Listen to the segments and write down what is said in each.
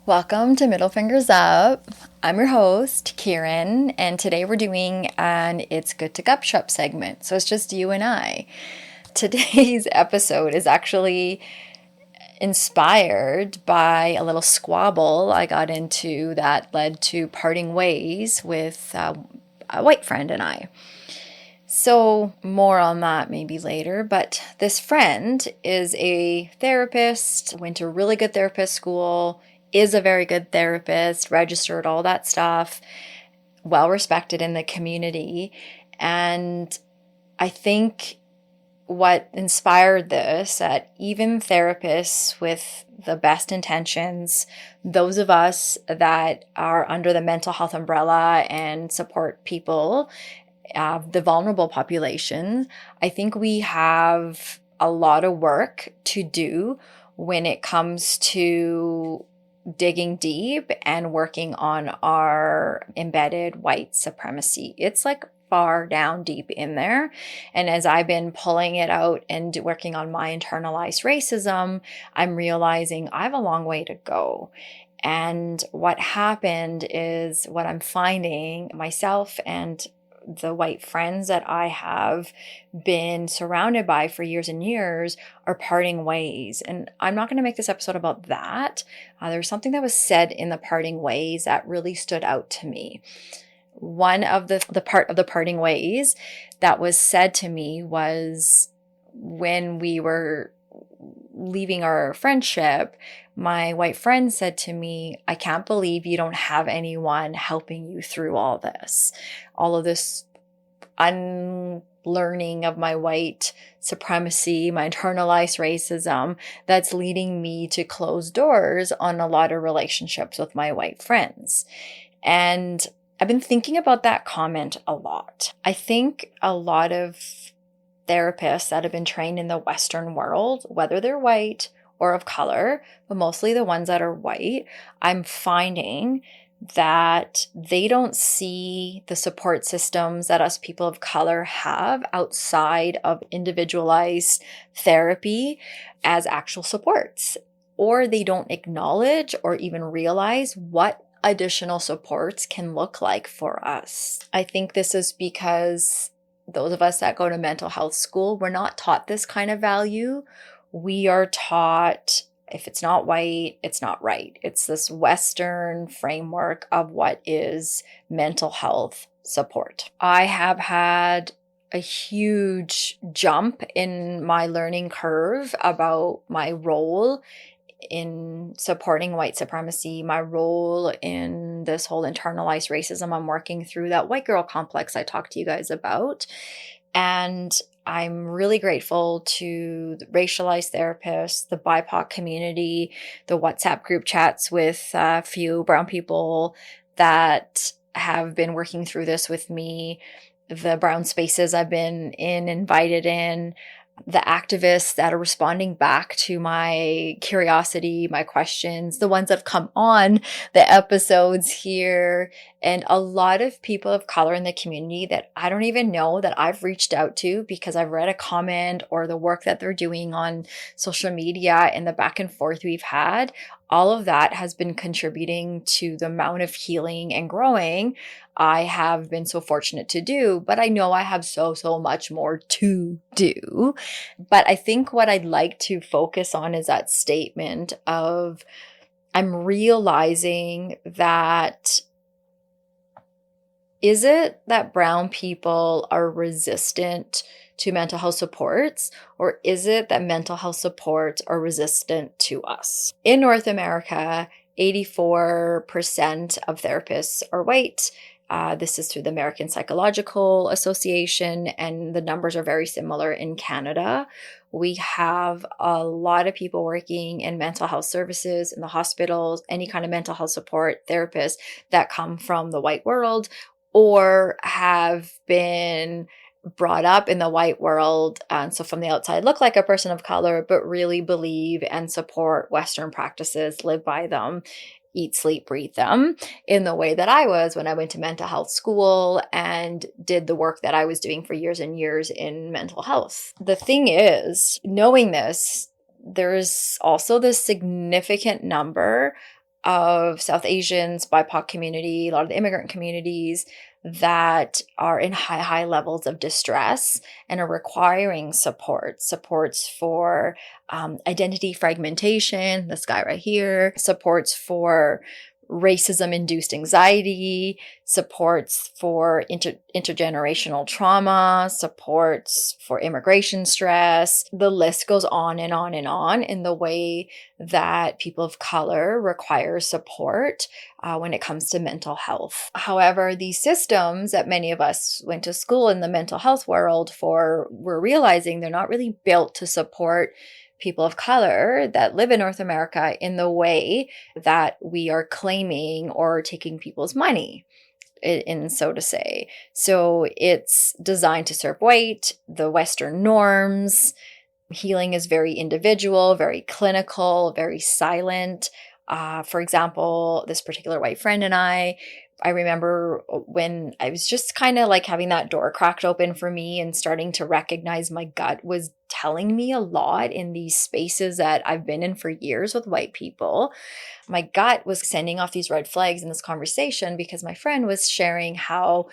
Welcome to Middle Fingers Up. I'm your host, Kieran, and today we're doing an It's Good to Gup Shup segment. So it's just you and I. Today's episode is actually inspired by a little squabble I got into that led to parting ways with a white friend and I. So more on that maybe later, but this friend is a therapist, went to a really good therapist school, is a very good therapist, registered, all that stuff, well respected in the community. And I think what inspired this, that even therapists with the best intentions, those of us that are under the mental health umbrella and support people, the vulnerable population, I think we have a lot of work to do when it comes to digging deep and working on our embedded white supremacy. It's like far down deep in there. And as I've been pulling it out and working on my internalized racism, I'm realizing I have a long way to go. And what happened is what I'm finding myself and the white friends that I have been surrounded by for years and years are parting ways. And I'm not going to make this episode about that. There's something that was said in the parting ways that really stood out to me. One of the part of the parting ways that was said to me was when we were leaving our friendship, my white friend said to me, "I can't believe you don't have anyone helping you through all of this unlearning of my white supremacy, my internalized racism that's leading me to close doors on a lot of relationships with my white friends." And I've been thinking about that comment a lot. I think a lot of therapists that have been trained in the Western world, whether they're white or of color, but mostly the ones that are white, I'm finding that they don't see the support systems that us people of color have outside of individualized therapy as actual supports, or they don't acknowledge or even realize what additional supports can look like for us. I think this is because those of us that go to mental health school, we're not taught this kind of value. We are taught if it's not white, it's not right. It's this Western framework of what is mental health support. I have had a huge jump in my learning curve about my role in supporting white supremacy, my role in this whole internalized racism I'm working through, that white girl complex I talked to you guys about. And I'm really grateful to the racialized therapists, the BIPOC community, the WhatsApp group chats with a few brown people that have been working through this with me, the brown spaces I've been invited in, the activists that are responding back to my curiosity, my questions, the ones that have come on the episodes here, and a lot of people of color in the community that I don't even know that I've reached out to because I've read a comment or the work that they're doing on social media and the back and forth we've had. All of that has been contributing to the amount of healing and growing I have been so fortunate to do, but I know I have so much more to do. But I think what I'd like to focus on is that statement of I'm realizing that is it that brown people are resistant to mental health supports, or is it that mental health supports are resistant to us? In North America, 84% of therapists are white, This is through the American Psychological Association, and the numbers are very similar in Canada. We have a lot of people working in mental health services, in the hospitals, any kind of mental health support, therapists that come from the white world or have been brought up in the white world. And so from the outside look like a person of color, but really believe and support Western practices, live by them, eat, sleep, breathe them in the way that I was when I went to mental health school and did the work that I was doing for years and years in mental health. The thing is, knowing this, there's also this significant number of South Asians, BIPOC community, a lot of the immigrant communities that are in high levels of distress and are requiring supports for identity fragmentation, this guy right here, supports for racism-induced anxiety, supports for intergenerational trauma, supports for immigration stress. The list goes on and on and on in the way that people of color require support when it comes to mental health. However, these systems that many of us went to school in the mental health world for, we're realizing they're not really built to support people of color that live in North America in the way that we are claiming or taking people's money, in so to say. So it's designed to serve white, the Western norms. Healing is very individual, very clinical, very silent. For example, this particular white friend and I remember when I was just kind of like having that door cracked open for me and starting to recognize my gut was telling me a lot in these spaces that I've been in for years with white people. My gut was sending off these red flags in this conversation because my friend was sharing how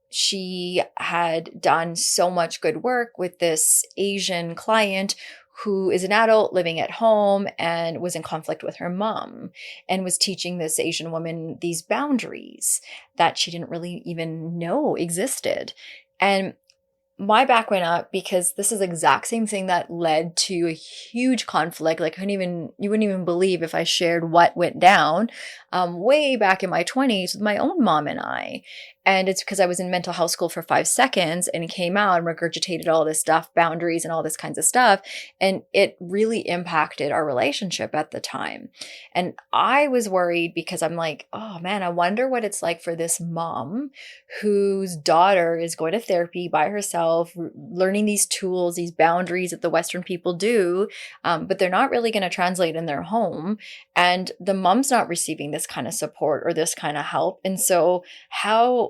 she had done so much good work with this Asian client who is an adult living at home and was in conflict with her mom and was teaching this Asian woman these boundaries that she didn't really even know existed. And my back went up because this is the exact same thing that led to a huge conflict. Like you wouldn't even believe if I shared what went down way back in my 20s with my own mom and I. And it's because I was in mental health school for 5 seconds and came out and regurgitated all this stuff, boundaries and all this kinds of stuff. And it really impacted our relationship at the time. And I was worried because I'm like, oh man, I wonder what it's like for this mom whose daughter is going to therapy by herself, learning these tools, these boundaries that the Western people do, but they're not really going to translate in their home. And the mom's not receiving this kind of support or this kind of help. And so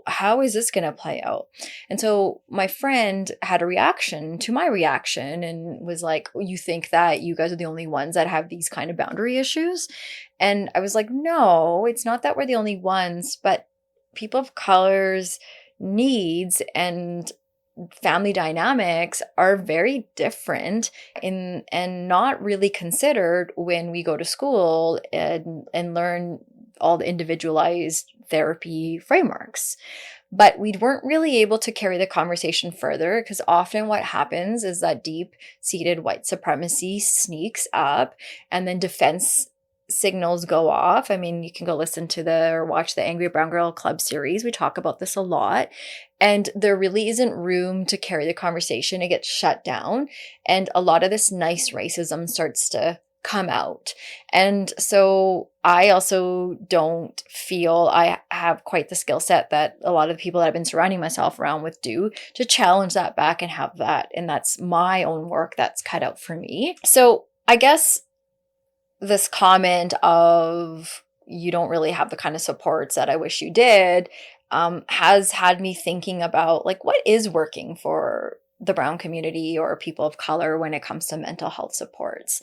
how is this going to play out? And so my friend had a reaction to my reaction and was like, oh, you think that you guys are the only ones that have these kind of boundary issues? And I was like, no, it's not that we're the only ones, but people of color's needs and family dynamics are very different and not really considered when we go to school and learn all the individualized therapy frameworks. But we weren't really able to carry the conversation further because often what happens is that deep-seated white supremacy sneaks up and then defense signals go off. I mean, you can go listen to or watch the Angry Brown Girl Club series. We talk about this a lot. And there really isn't room to carry the conversation. It gets shut down. And a lot of this nice racism starts to come out. And so I also don't feel I have quite the skill set that a lot of the people that I've been surrounding myself around with do to challenge that back and have that. And that's my own work that's cut out for me. So I guess this comment of you don't really have the kind of supports that I wish you did has had me thinking about like what is working for the brown community or people of color when it comes to mental health supports.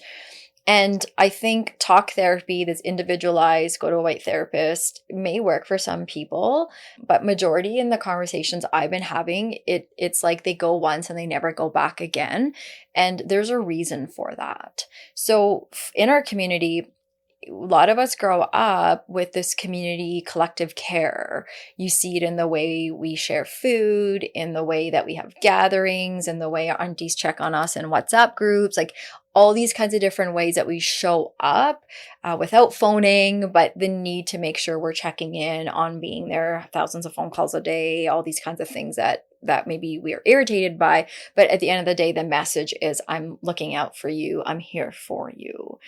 And I think talk therapy, this individualized, go to a white therapist may work for some people, but majority in the conversations I've been having, it's like they go once and they never go back again. And there's a reason for that. So in our community, a lot of us grow up with this community collective care. You see it in the way we share food, in the way that we have gatherings, in the way our aunties check on us in WhatsApp groups. Like all these kinds of different ways that we show up without phoning, but the need to make sure we're checking in on being there, thousands of phone calls a day, all these kinds of things that maybe we are irritated by. But at the end of the day, the message is, I'm looking out for you. I'm here for you.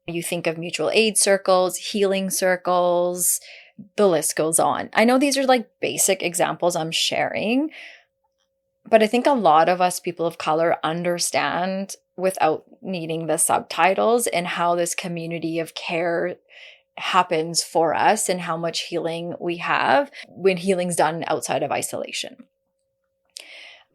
You think of mutual aid circles, healing circles, the list goes on. I know these are like basic examples I'm sharing, but I think a lot of us people of color understand without needing the subtitles and how this community of care happens for us and how much healing we have when healing's done outside of isolation.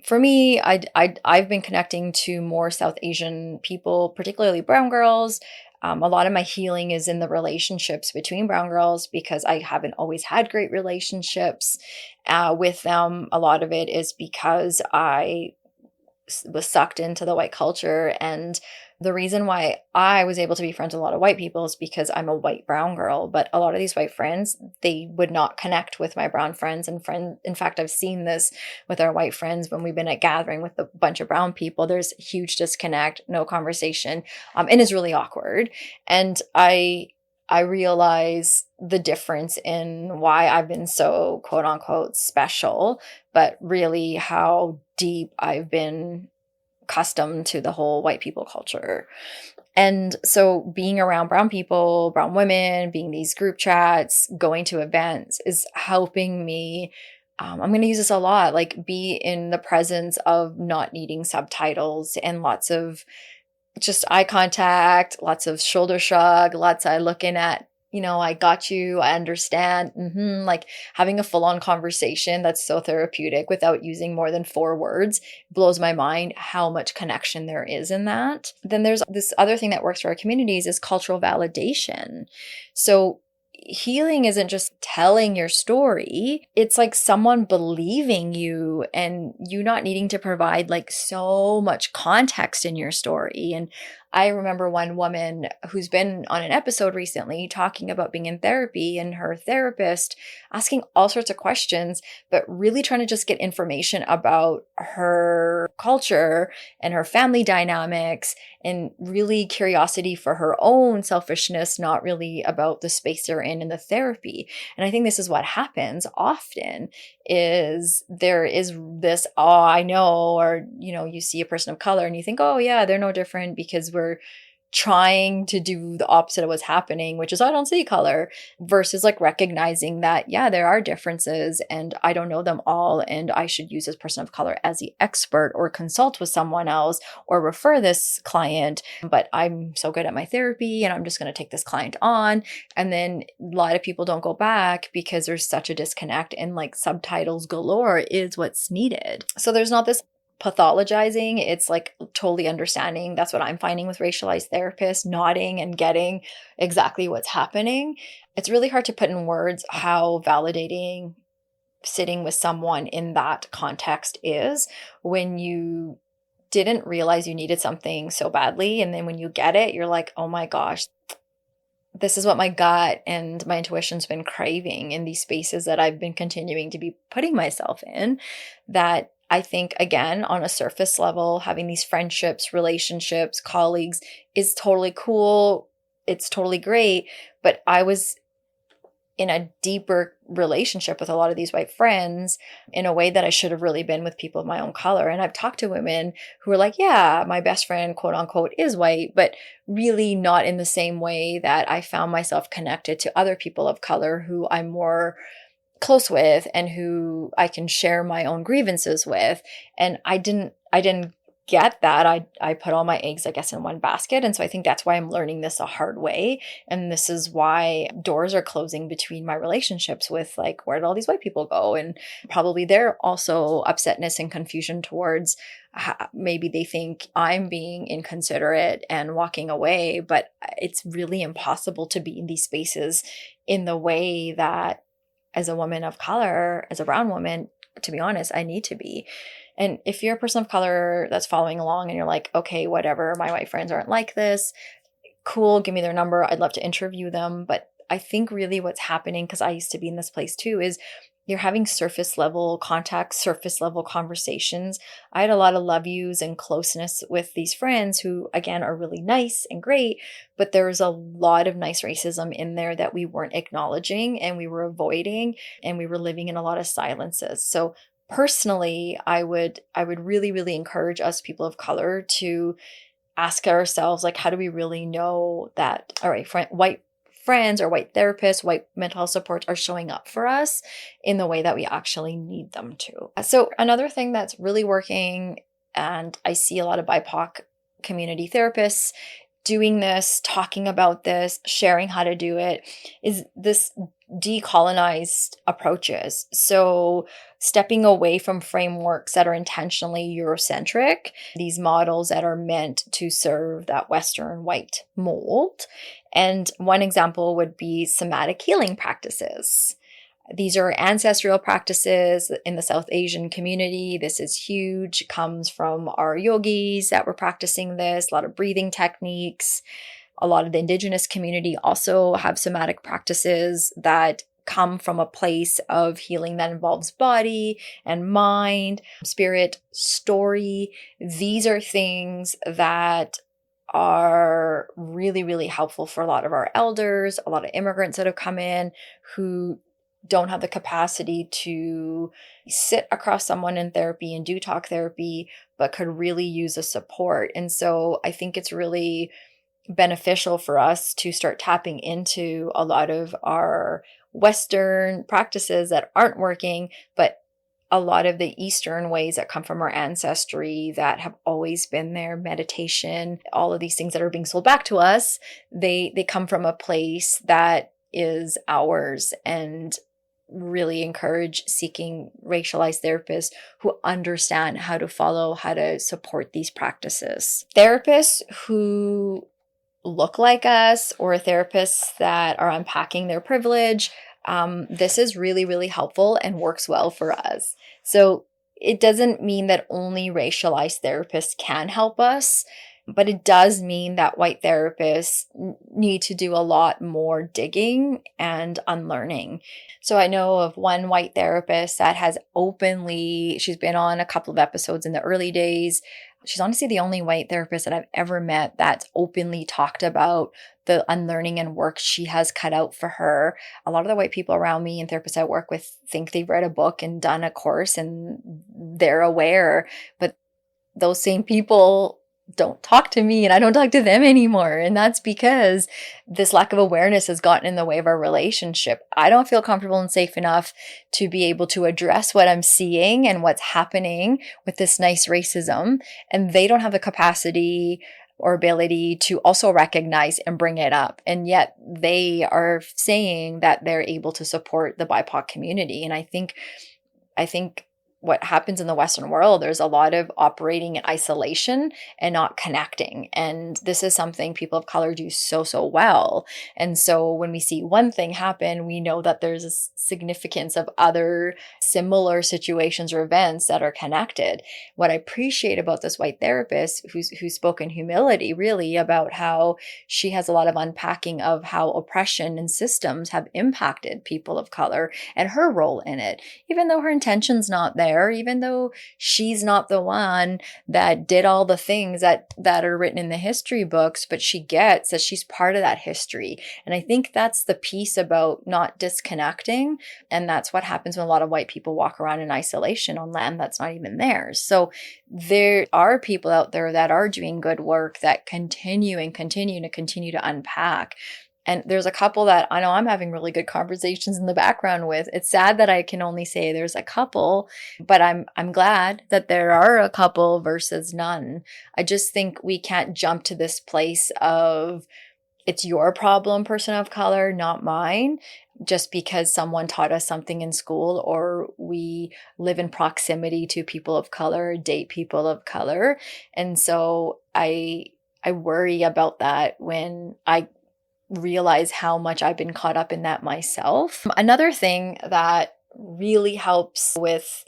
For me, I've been connecting to more South Asian people, particularly brown girls. A lot of my healing is in the relationships between brown girls because I haven't always had great relationships with them. A lot of it is because I was sucked into the white culture. And the reason why I was able to be friends with a lot of white people is because I'm a white brown girl. But a lot of these white friends, they would not connect with my brown friends. In fact, I've seen this with our white friends when we've been at gathering with a bunch of brown people. There's huge disconnect, no conversation, and it's really awkward. And I realize the difference in why I've been so quote unquote special, but really how deep I've been accustomed to the whole white people culture. And so being around brown people, brown women, being these group chats, going to events is helping me. I'm going to use this a lot, like be in the presence of not needing subtitles and lots of just eye contact, lots of shoulder shrug, lots of looking at, I got you, I understand, like having a full-on conversation that's so therapeutic without using more than 4 words blows my mind how much connection there is in that. Then there's this other thing that works for our communities is cultural validation. So healing isn't just telling your story. It's like someone believing you and you not needing to provide like so much context in your story. And I remember one woman who's been on an episode recently talking about being in therapy and her therapist asking all sorts of questions, but really trying to just get information about her culture and her family dynamics and really curiosity for her own selfishness, not really about the space they're in the therapy. And I think this is what happens often is there is this, oh, I know, or, you see a person of color and you think, oh yeah, they're no different because we're trying to do the opposite of what's happening, which is I don't see color, versus like recognizing that, yeah, there are differences and I don't know them all. And I should use this person of color as the expert or consult with someone else or refer this client. But I'm so good at my therapy and I'm just going to take this client on. And then a lot of people don't go back because there's such a disconnect and like subtitles galore is what's needed. So there's not this pathologizing. It's like totally understanding. That's what I'm finding with racialized therapists, nodding and getting exactly what's happening. It's really hard to put in words how validating sitting with someone in that context is when you didn't realize you needed something so badly. And then when you get it, you're like, oh my gosh, this is what my gut and my intuition's been craving in these spaces that I've been continuing to be putting myself in. That I think, again, on a surface level, having these friendships, relationships, colleagues is totally cool. It's totally great. But I was in a deeper relationship with a lot of these white friends in a way that I should have really been with people of my own color. And I've talked to women who are like, yeah, my best friend, quote unquote, is white, but really not in the same way that I found myself connected to other people of color who I'm more close with and who I can share my own grievances with. And I didn't get that. I put all my eggs, I guess, in one basket. And so I think that's why I'm learning this a hard way. And this is why doors are closing between my relationships with like, where did all these white people go? And probably they're also upsetness and confusion towards maybe they think I'm being inconsiderate and walking away, but it's really impossible to be in these spaces in the way that as a woman of color, as a brown woman, to be honest, I need to be. And if you're a person of color that's following along and you're like, okay, whatever, my white friends aren't like this, cool, give me their number. I'd love to interview them. But I think really what's happening, because I used to be in this place too, is you're having surface level contact, surface level conversations. I had a lot of love yous and closeness with these friends who, again, are really nice and great, but there's a lot of nice racism in there that we weren't acknowledging and we were avoiding, and we were living in a lot of silences. So personally, I would really, really encourage us people of color to ask ourselves, like, how do we really know that, all right, white friends or white therapists, white mental health supports are showing up for us in the way that we actually need them to. So another thing that's really working, and I see a lot of BIPOC community therapists doing this, talking about this, sharing how to do it, is this decolonized approaches. So stepping away from frameworks that are intentionally Eurocentric, these models that are meant to serve that Western white mold. And one example would be somatic healing practices. These are ancestral practices in the South Asian community. This is huge, comes from our yogis that were practicing this, a lot of breathing techniques. A lot of the indigenous community also have somatic practices that come from a place of healing that involves body and mind, spirit, story. These are things that are really, really helpful for a lot of our elders, a lot of immigrants that have come in who don't have the capacity to sit across someone in therapy and do talk therapy, but could really use a support. And so I think it's really beneficial for us to start tapping into a lot of our Western practices that aren't working, but a lot of the Eastern ways that come from our ancestry that have always been there, meditation, all of these things that are being sold back to us, they come from a place that is ours, and really encourage seeking racialized therapists who understand how to follow, how to support these practices. Therapists who look like us, or therapists that are unpacking their privilege, this is really, really helpful and works well for us. So it doesn't mean that only racialized therapists can help us, but it does mean that white therapists need to do a lot more digging and unlearning. So I know of one white therapist that has openly, she's been on a couple of episodes in the early days. She's honestly the only white therapist that I've ever met that's openly talked about the unlearning and work she has cut out for her. A lot of the white people around me and therapists I work with think they've read a book and done a course and they're aware, but those same people don't talk to me and I don't talk to them anymore. And that's because this lack of awareness has gotten in the way of our relationship. I don't feel comfortable and safe enough to be able to address what I'm seeing and what's happening with this nice racism. And they don't have the capacity or ability to also recognize and bring it up. And yet they are saying that they're able to support the BIPOC community. And I think what happens in the Western world, there's a lot of operating in isolation and not connecting. And this is something people of color do so, so well. And so when we see one thing happen, we know that there's a significance of other similar situations or events that are connected. What I appreciate about this white therapist who spoke in humility really about how she has a lot of unpacking of how oppression and systems have impacted people of color and her role in it, even though her intention's not there, even though she's not the one that did all the things that are written in the history books, but she gets that she's part of that history. And I think that's the piece about not disconnecting. And that's what happens when a lot of white people walk around in isolation on land that's not even theirs. So there are people out there that are doing good work that continue to unpack. And there's a couple that I know I'm having really good conversations in the background with. It's sad that I can only say there's a couple, but I'm glad that there are a couple versus none. I just think we can't jump to this place of it's your problem, person of color, not mine, just because someone taught us something in school or we live in proximity to people of color, date people of color. And so I worry about that when I realize how much I've been caught up in that myself. Another thing that really helps with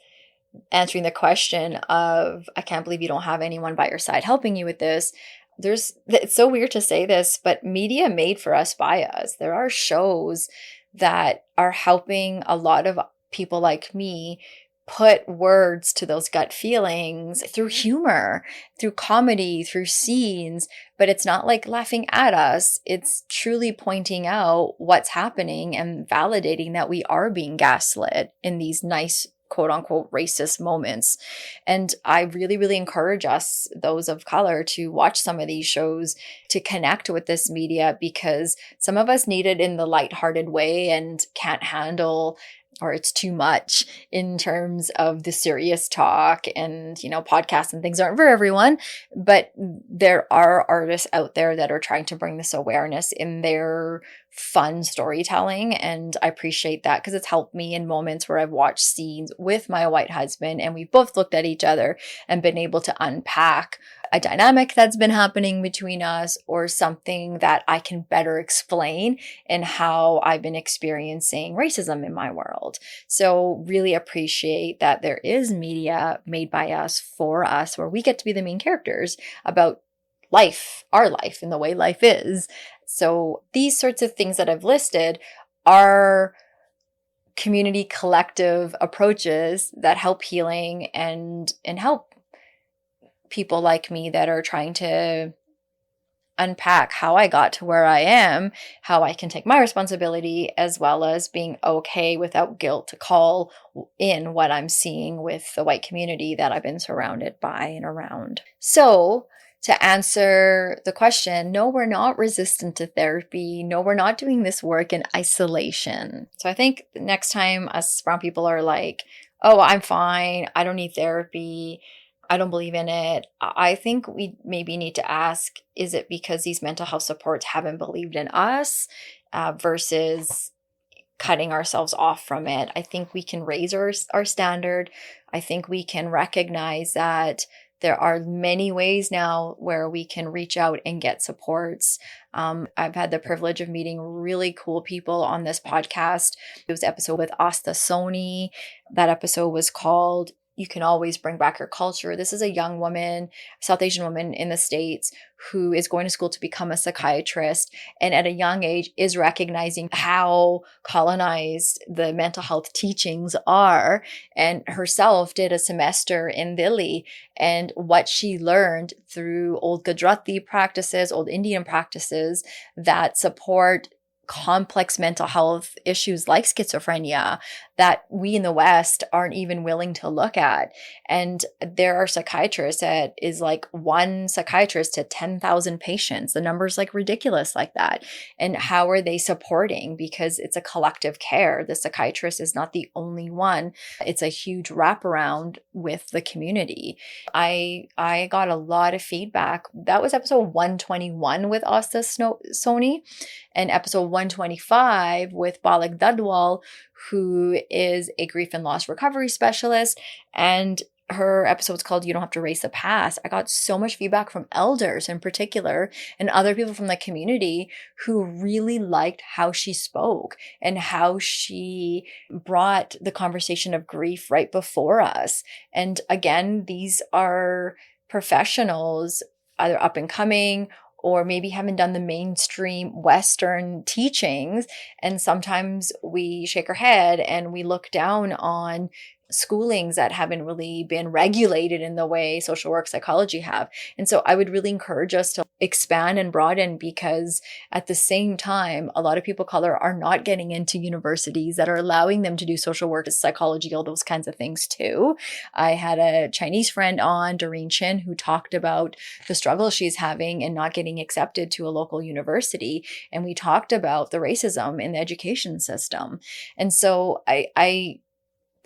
answering the question of, I can't believe you don't have anyone by your side helping you with this. It's so weird to say this, but media made for us by us. There are shows that are helping a lot of people like me put words to those gut feelings through humor, through comedy, through scenes, but it's not like laughing at us. It's truly pointing out what's happening and validating that we are being gaslit in these nice, quote unquote, racist moments. And I really, really encourage us, those of color, to watch some of these shows, to connect with this media, because some of us need it in the lighthearted way and can't handle, or it's too much in terms of the serious talk, and, podcasts and things aren't for everyone, but there are artists out there that are trying to bring this awareness in their fun storytelling. And I appreciate that, because it's helped me in moments where I've watched scenes with my white husband and we've both looked at each other and been able to unpack a dynamic that's been happening between us, or something that I can better explain in how I've been experiencing racism in my world. So really appreciate that there is media made by us for us, where we get to be the main characters about life, our life, and the way life is. So these sorts of things that I've listed are community collective approaches that help healing and help people like me that are trying to unpack how I got to where I am, how I can take my responsibility, as well as being okay without guilt to call in what I'm seeing with the white community that I've been surrounded by and around. So to answer the question, no, we're not resistant to therapy. No, we're not doing this work in isolation. So I think next time us brown people are like, oh, I'm fine, I don't need therapy, I don't believe in it, I think we maybe need to ask, is it because these mental health supports haven't believed in us, versus cutting ourselves off from it? I think we can raise our standard. I think we can recognize that there are many ways now where we can reach out and get supports. I've had the privilege of meeting really cool people on this podcast. It was an episode with Asta Soni. That episode was called You Can Always Bring Back Your Culture. This is a young woman, South Asian woman in the States, who is going to school to become a psychiatrist, and at a young age is recognizing how colonized the mental health teachings are, and herself did a semester in Delhi, and what she learned through old Gujarati practices, old Indian practices that support complex mental health issues like schizophrenia that we in the West aren't even willing to look at. And there are psychiatrists that is like one psychiatrist to 10,000 patients. The number's like ridiculous like that. And how are they supporting? Because it's a collective care. The psychiatrist is not the only one. It's a huge wraparound with the community. I got a lot of feedback. That was episode 121 with Asta Soni, and episode 125 with Balak Dadwal, who is a grief and loss recovery specialist. And her episode's called You Don't Have to Erase the Past. I got so much feedback from elders in particular and other people from the community who really liked how she spoke and how she brought the conversation of grief right before us. And again, these are professionals, either up and coming or maybe haven't done the mainstream Western teachings. And sometimes we shake our head and we look down on schoolings that haven't really been regulated in the way social work, psychology have. And so I would really encourage us to expand and broaden, because at the same time, a lot of people of color are not getting into universities that are allowing them to do social work, psychology, all those kinds of things too. I had a Chinese friend on, Doreen Chin, who talked about the struggle she's having and not getting accepted to a local university. And we talked about the racism in the education system. And so I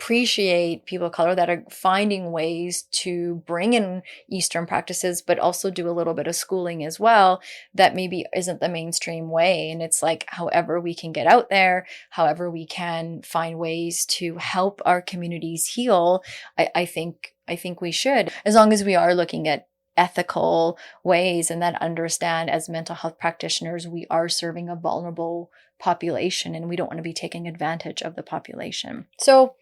appreciate people of color that are finding ways to bring in Eastern practices, but also do a little bit of schooling as well that maybe isn't the mainstream way. And it's like, however we can get out there, however we can find ways to help our communities heal, I think we should, as long as we are looking at ethical ways and that understand as mental health practitioners, we are serving a vulnerable population and we don't want to be taking advantage of the population. So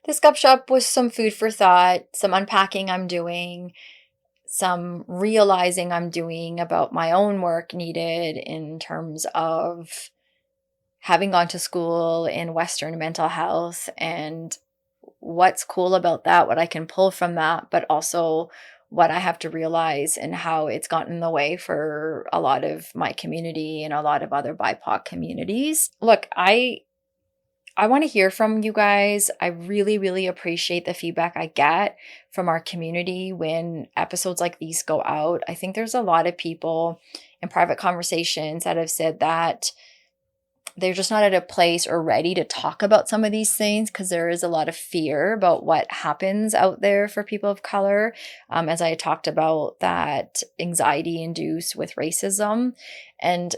this gupshup was some food for thought, some unpacking I'm doing, some realizing I'm doing about my own work needed in terms of having gone to school in Western mental health and what's cool about that, what I can pull from that, but also what I have to realize and how it's gotten in the way for a lot of my community and a lot of other BIPOC communities. Look, I want to hear from you guys. I really, really appreciate the feedback I get from our community when episodes like these go out. I think there's a lot of people in private conversations that have said that they're just not at a place or ready to talk about some of these things because there is a lot of fear about what happens out there for people of color. As I talked about, that anxiety induced with racism. And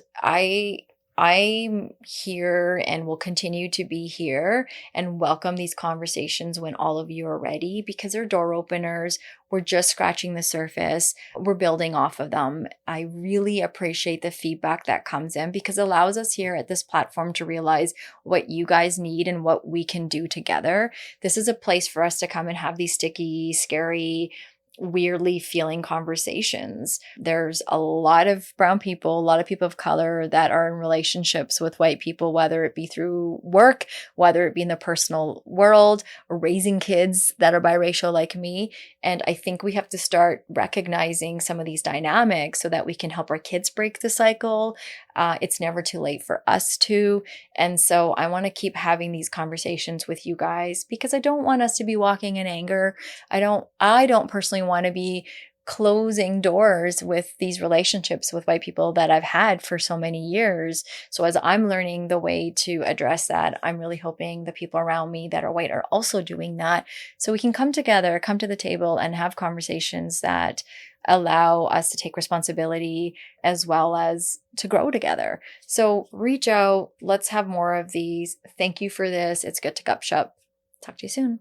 I'm here and will continue to be here and welcome these conversations when all of you are ready, because they're door openers. We're just scratching the surface. We're building off of them. I really appreciate the feedback that comes in because it allows us here at this platform to realize what you guys need and what we can do together. This is a place for us to come and have these sticky, scary, weirdly feeling conversations. There's a lot of brown people, a lot of people of color that are in relationships with white people, whether it be through work, whether it be in the personal world, or raising kids that are biracial like me. And I think we have to start recognizing some of these dynamics so that we can help our kids break the cycle. It's never too late for us to. And so I want to keep having these conversations with you guys because I don't want us to be walking in anger. I don't personally want to be closing doors with these relationships with white people that I've had for so many years. So as I'm learning the way to address that, I'm really hoping the people around me that are white are also doing that. So we can come together, come to the table and have conversations that allow us to take responsibility as well as to grow together. So reach out. Let's have more of these. Thank you for this. It's good to gup shup. Talk to you soon.